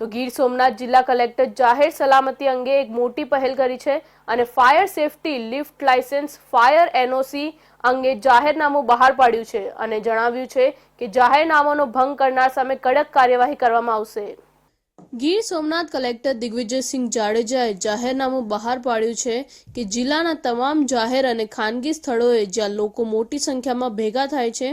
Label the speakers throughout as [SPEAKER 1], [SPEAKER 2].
[SPEAKER 1] તો ગીર સોમનાથ જિલ્લા કલેક્ટર જાહેર સલામતી અંગે એક મોટી પહેલ કરી છે અને fire safety lift licence fire NOC અંગે જાહેરનામું બહાર પાડ્યું છે અને જણાવ્યું છે કે જાહેરનામાનો ભંગ કરનાર સામે કડક કાર્યવાહી કરવામાં આવશે। ગીર સોમનાથ કલેક્ટર દિગ્વિજયસિંહ જાડેજાએ જાહેરનામું બહાર પાડ્યું છે કે જિલ્લાના તમામ જાહેર અને ખાનગી સ્થળોએ જ્યાં લોકો મોટી સંખ્યામાં ભેગા થાય છે,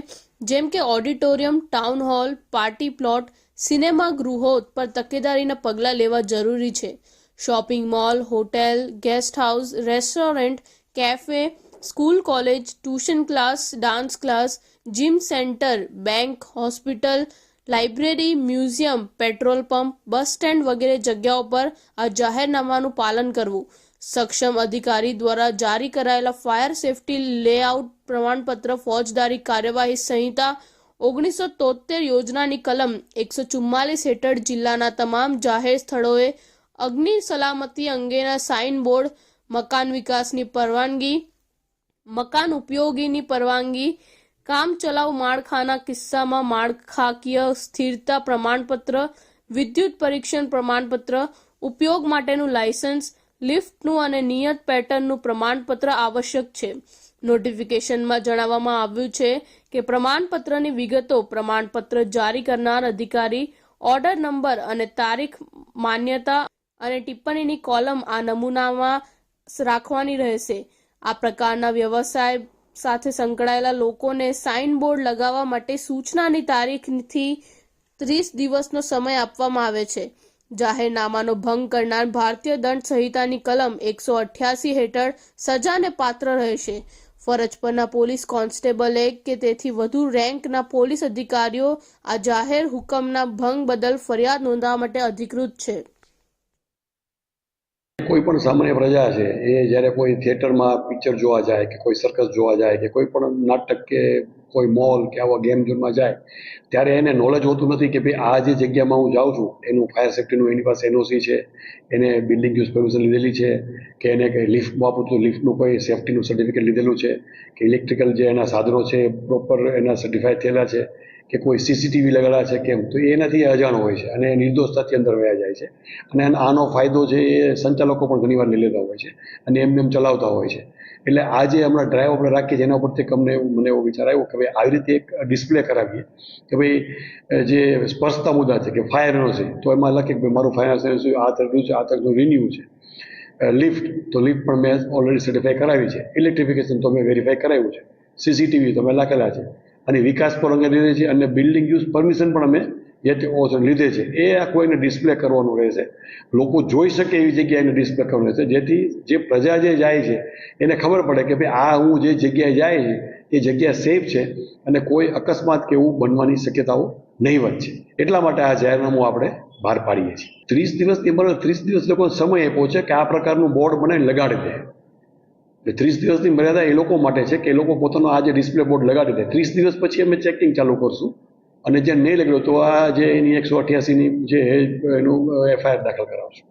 [SPEAKER 1] જેમ કે auditorium, town hall, party plot, cinema ગૃહો પર તકેદારીના પગલાં લેવા જરૂરી છે। Shopping mall, hotel, guest house, restaurant, cafe, school, college, tuition class, dance class, gym centre, bank, hospital, library, museum, petrol pump, bus stand વગેરે જગ્યાઓ પર આ જાહેરનામાનું પાલન કરવું। સક્ષમ અધિકારી દ્વારા જારી કરાયેલા ફાયર સેફટી લેઆઉટ પ્રમાણપત્ર, ફોજદારી કાર્યવાહી સંહિતા 1973 યોજનાની કલમ 144 હેઠળ જિલ્લાના તમામ જાહેર સ્થળોએ અગ્નિ સલામતી અંગેના સાઇન બોર્ડ, મકાન વિકાસની પરવાનગી, મકાન ઉપયોગીની પરવાનગી, કામચલાઉ માળખાના કિસ્સામાં માળખાકીય સ્થિરતા પ્રમાણપત્ર, વિદ્યુત પરીક્ષણ પ્રમાણપત્ર, ઉપયોગ માટેનું લાયસન્સ, લિફ્ટનું અને નિયત પેટર્નનું પ્રમાણપત્ર આવશ્યક છે। નોટિફિકેશનમાં જણાવવામાં આવ્યું છે કે પ્રમાણપત્રની વિગતો પ્રમાણપત્ર જારી કરનાર અધિકારી, ઓર્ડર નંબર અને તારીખ, માન્યતા અને ટિપ્પણીની કોલમ આ નમૂનામાં રાખવાની રહેશે। આ પ્રકારના વ્યવસાય સાથે સંકળાયેલા લોકોને સાઇન બોર્ડ લગાવવા માટે સૂચનાની તારીખથી 30 દિવસનો સમય આપવામાં આવે છે। જાહેરનામાનો ભંગ કરનાર ભારતીય દંડ સંહિતાની કલમ 188 હેઠળ સજાને પાત્ર રહેશે। ફરજ પરના પોલીસ કોન્સ્ટેબલ કે તેથી વધુ રેન્કના પોલીસ અધિકારીઓ આ જાહેર હુકમના ભંગ બદલ ફરિયાદ નોંધવા માટે અધિકૃત છે।
[SPEAKER 2] કોઈ પણ સામાન્ય પ્રજા છે એ જ્યારે કોઈ થિયેટરમાં પિક્ચર જોવા જાય કે કોઈ સર્કસ જોવા જાય કે કોઈ પણ નાટક કે કોઈ મોલ કે આવા ગેમ ઝોનમાં જાય ત્યારે એને નોલેજ હોતું નથી કે ભાઈ આ જે જગ્યામાં હું જાઉં છું એનું ફાયર સેફ્ટીનું એની પાસે એનઓસી છે, એને બિલ્ડિંગ યુઝ પરમિશન લીધેલી છે કે એને કંઈ લિફ્ટ વાપરું તો લિફ્ટનું કોઈ સેફ્ટીનું સર્ટિફિકેટ લીધેલું છે કે ઇલેક્ટ્રિકલ જે એના સાધનો છે પ્રોપર એના સર્ટિફાઈડ થયેલા છે કે કોઈ સીસીટીવી લગાડ્યા છે કેમ, તો એનાથી અજાણ હોય છે અને નિર્દોષતાથી અંદર વયા જાય છે અને આનો ફાયદો છે એ સંચાલકો પણ ઘણીવાર લઈ લેતા હોય છે અને એમને એમ ચલાવતા હોય છે। એટલે આ જે હમણાં ડ્રાઈવ આપણે રાખીએ છીએ એના ઉપરથી મને એવો વિચાર આવ્યો કે ભાઈ આવી રીતે એક ડિસ્પ્લે કરાવીએ કે ભાઈ જે સ્પર્શતા મુદ્દા છે કે ફાયરનો છે તો એમાં લખીએ કે ભાઈ મારું ફાયર સર્વિસ આ તરફનું છે, આ તરફનું રિન્યુ છે। લિફ્ટ તો લિફ્ટ પણ મેં ઓલરેડી સર્ટિફાઈ કરાવી છે, ઇલેક્ટ્રિફિકેશન તો મેં વેરીફાઈ કરાવ્યું છે, સીસીટીવી તો મેં લખેલા છે અને વિકાસ પર અંગે લીધે છે અને બિલ્ડિંગ યુઝ પરમિશન પણ અમે જે લીધે છે એ આ કોઈને ડિસ્પ્લે કરવાનું રહેશે। લોકો જોઈ શકે એવી જગ્યાએ એને ડિસ્પ્લે કરવાનું રહેશે જેથી જે પ્રજા જે જાય છે એને ખબર પડે કે ભાઈ આ હું જે જગ્યાએ જાય છે એ જગ્યા સેફ છે અને કોઈ અકસ્માત કે એવું બનવાની શક્યતાઓ નહીવત છે। એટલા માટે આ જાહેરનામું આપણે બહાર પાડીએ છીએ। 30 દિવસની અંદર 30 દિવસ લોકોને સમય આપ્યો છે કે આ પ્રકારનું બોર્ડ બનાવીને લગાડી દે। 30 દિવસની મર્યાદા એ લોકો માટે છે કે એ લોકો પોતાનો આ જે ડિસ્પ્લે બોર્ડ લગાડી દે। 30 દિવસ પછી અમે ચેકિંગ ચાલુ કરશું અને જે નહીં લગાડ્યું તો આ જે એની 188ની જે એનું એફઆઈઆર દાખલ કરાવશું।